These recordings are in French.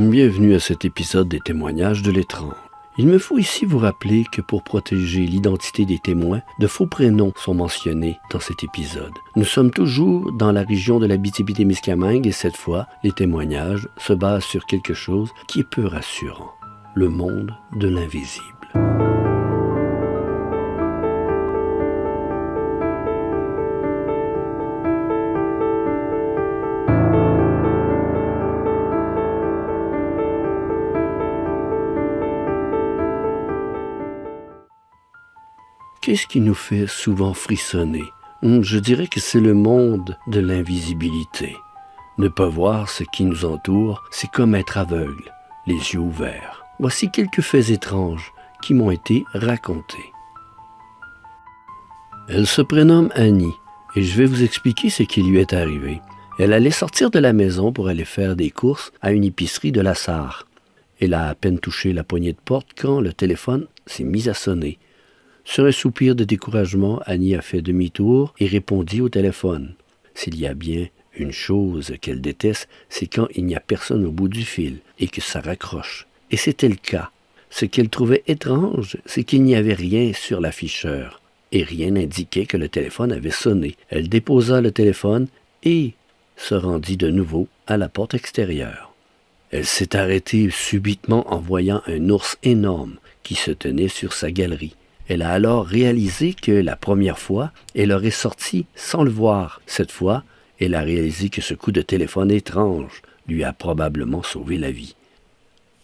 Bienvenue à cet épisode des témoignages de l'étrange. Il me faut ici vous rappeler que pour protéger l'identité des témoins, de faux prénoms sont mentionnés dans cet épisode. Nous sommes toujours dans la région de l'Abitibi-Témiscamingue et cette fois, les témoignages se basent sur quelque chose qui est peu rassurant, le monde de l'invisible. Qu'est-ce qui nous fait souvent frissonner? Je dirais que c'est le monde de l'invisibilité. Ne pas voir ce qui nous entoure, c'est comme être aveugle, les yeux ouverts. Voici quelques faits étranges qui m'ont été racontés. Elle se prénomme Annie et je vais vous expliquer ce qui lui est arrivé. Elle allait sortir de la maison pour aller faire des courses à une épicerie de la Sarre. Elle a à peine touché la poignée de porte quand le téléphone s'est mis à sonner. Sur un soupir de découragement, Annie a fait demi-tour et répondit au téléphone. S'il y a bien une chose qu'elle déteste, c'est quand il n'y a personne au bout du fil et que ça raccroche. Et c'était le cas. Ce qu'elle trouvait étrange, c'est qu'il n'y avait rien sur l'afficheur et rien n'indiquait que le téléphone avait sonné. Elle déposa le téléphone et se rendit de nouveau à la porte extérieure. Elle s'est arrêtée subitement en voyant un ours énorme qui se tenait sur sa galerie. Elle a alors réalisé que la première fois, elle aurait sorti sans le voir. Cette fois, elle a réalisé que ce coup de téléphone étrange lui a probablement sauvé la vie.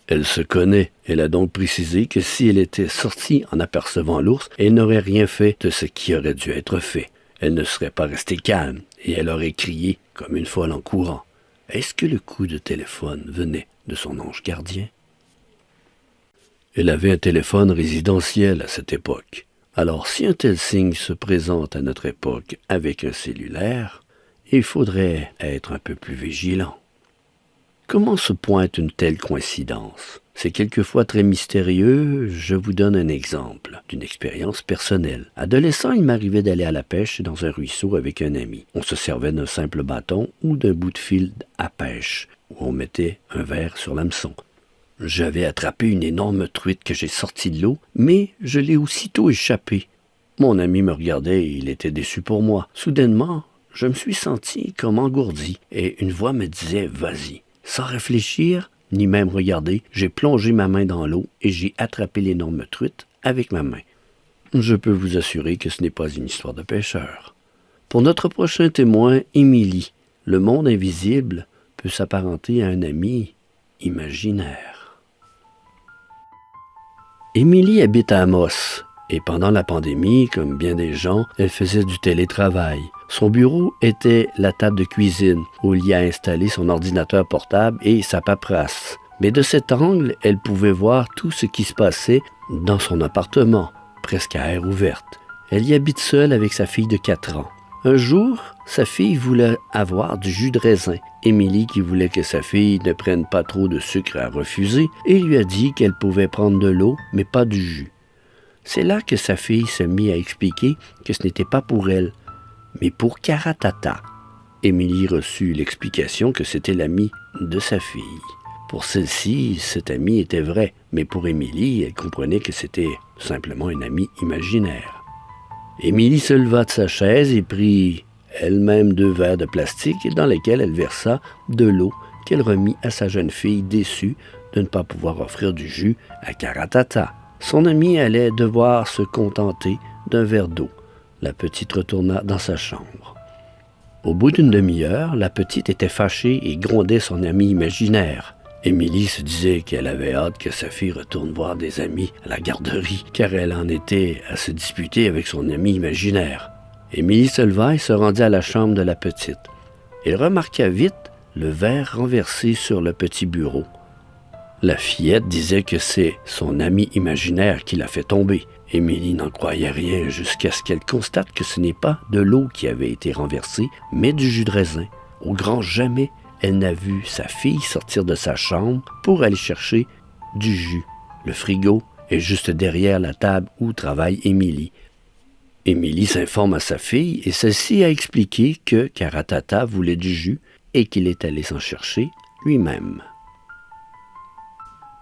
Elle se connaît. Elle a donc précisé que si elle était sortie en apercevant l'ours, elle n'aurait rien fait de ce qui aurait dû être fait. Elle ne serait pas restée calme et elle aurait crié comme une folle en courant. Est-ce que le coup de téléphone venait de son ange gardien? Elle avait un téléphone résidentiel à cette époque. Alors, si un tel signe se présente à notre époque avec un cellulaire, il faudrait être un peu plus vigilant. Comment se pointe une telle coïncidence? C'est quelquefois très mystérieux. Je vous donne un exemple d'une expérience personnelle. Adolescent, il m'arrivait d'aller à la pêche dans un ruisseau avec un ami. On se servait d'un simple bâton ou d'un bout de fil à pêche, où on mettait un verre sur l'hameçon. J'avais attrapé une énorme truite que j'ai sortie de l'eau, mais je l'ai aussitôt échappée. Mon ami me regardait et il était déçu pour moi. Soudainement, je me suis senti comme engourdi et une voix me disait « Vas-y ». Sans réfléchir, ni même regarder, j'ai plongé ma main dans l'eau et j'ai attrapé l'énorme truite avec ma main. Je peux vous assurer que ce n'est pas une histoire de pêcheur. Pour notre prochain témoin, Émilie, le monde invisible peut s'apparenter à un ami imaginaire. Émilie habite à Amos et pendant la pandémie, comme bien des gens, elle faisait du télétravail. Son bureau était la table de cuisine où il y a installé son ordinateur portable et sa paperasse. Mais de cet angle, elle pouvait voir tout ce qui se passait dans son appartement, presque à air ouverte. Elle y habite seule avec sa fille de 4 ans. Un jour, sa fille voulait avoir du jus de raisin. Émilie, qui voulait que sa fille ne prenne pas trop de sucre, a refusé et lui a dit qu'elle pouvait prendre de l'eau, mais pas du jus. C'est là que sa fille se mit à expliquer que ce n'était pas pour elle, mais pour Karatata. Émilie reçut l'explication que c'était l'ami de sa fille. Pour celle-ci, cet ami était vrai, mais pour Émilie, elle comprenait que c'était simplement un ami imaginaire. Émilie se leva de sa chaise et prit elle-même 2 verres de plastique dans lesquels elle versa de l'eau qu'elle remit à sa jeune fille déçue de ne pas pouvoir offrir du jus à Karatata. Son amie allait devoir se contenter d'un verre d'eau. La petite retourna dans sa chambre. Au bout d'une demi-heure, la petite était fâchée et grondait son ami imaginaire. Émilie se disait qu'elle avait hâte que sa fille retourne voir des amis à la garderie, car elle en était à se disputer avec son ami imaginaire. Émilie se leva et se rendit à la chambre de la petite. Elle remarqua vite le verre renversé sur le petit bureau. La fillette disait que c'est son ami imaginaire qui l'a fait tomber. Émilie n'en croyait rien jusqu'à ce qu'elle constate que ce n'est pas de l'eau qui avait été renversée, mais du jus de raisin. Au grand jamais, elle n'a vu sa fille sortir de sa chambre pour aller chercher du jus. Le frigo est juste derrière la table où travaille Émilie. Émilie s'informe à sa fille et celle-ci a expliqué que Karatata voulait du jus et qu'il est allé s'en chercher lui-même.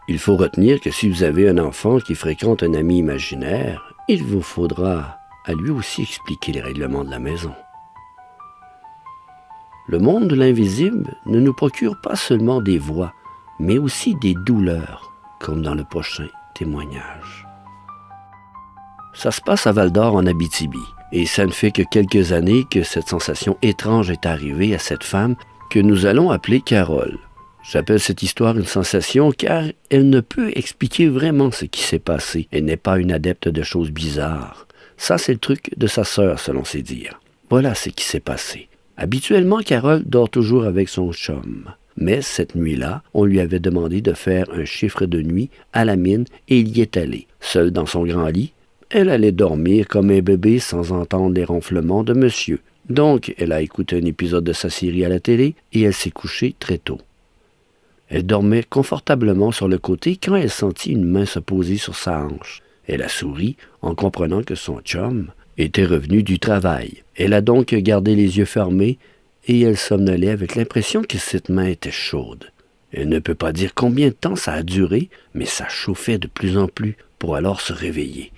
Il faut retenir que si vous avez un enfant qui fréquente un ami imaginaire, il vous faudra à lui aussi expliquer les règlements de la maison. Le monde de l'invisible ne nous procure pas seulement des voix, mais aussi des douleurs, comme dans le prochain témoignage. Ça se passe à Val-d'Or en Abitibi, et ça ne fait que quelques années que cette sensation étrange est arrivée à cette femme que nous allons appeler Carole. J'appelle cette histoire une sensation car elle ne peut expliquer vraiment ce qui s'est passé. Elle n'est pas une adepte de choses bizarres. Ça, c'est le truc de sa sœur, selon ses dires. Voilà ce qui s'est passé. Habituellement, Carole dort toujours avec son chum. Mais cette nuit-là, on lui avait demandé de faire un chiffre de nuit à la mine et il y est allé. Seule dans son grand lit, elle allait dormir comme un bébé sans entendre les ronflements de monsieur. Donc, elle a écouté un épisode de sa série à la télé et elle s'est couchée très tôt. Elle dormait confortablement sur le côté quand elle sentit une main se poser sur sa hanche. Elle a souri en comprenant que son chum était revenu du travail. Elle a donc gardé les yeux fermés et elle somnolait avec l'impression que cette main était chaude. Elle ne peut pas dire combien de temps ça a duré, mais ça chauffait de plus en plus pour alors se réveiller.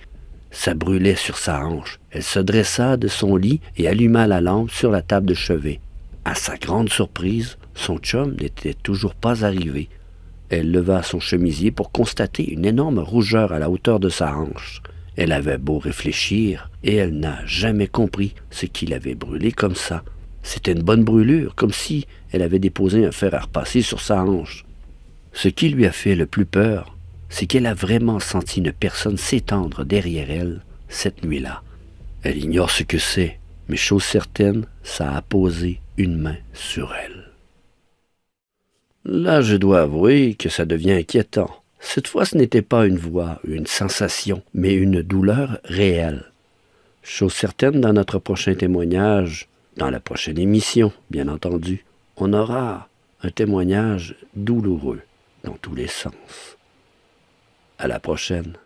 Ça brûlait sur sa hanche. Elle se dressa de son lit et alluma la lampe sur la table de chevet. À sa grande surprise, son chum n'était toujours pas arrivé. Elle leva son chemisier pour constater une énorme rougeur à la hauteur de sa hanche. Elle avait beau réfléchir, et elle n'a jamais compris ce qui l'avait brûlé comme ça. C'était une bonne brûlure, comme si elle avait déposé un fer à repasser sur sa hanche. Ce qui lui a fait le plus peur, c'est qu'elle a vraiment senti une personne s'étendre derrière elle cette nuit-là. Elle ignore ce que c'est, mais chose certaine, ça a posé une main sur elle. Là, je dois avouer que ça devient inquiétant. Cette fois, ce n'était pas une voix, une sensation, mais une douleur réelle. Chose certaine, dans notre prochain témoignage, dans la prochaine émission, bien entendu, on aura un témoignage douloureux dans tous les sens. À la prochaine.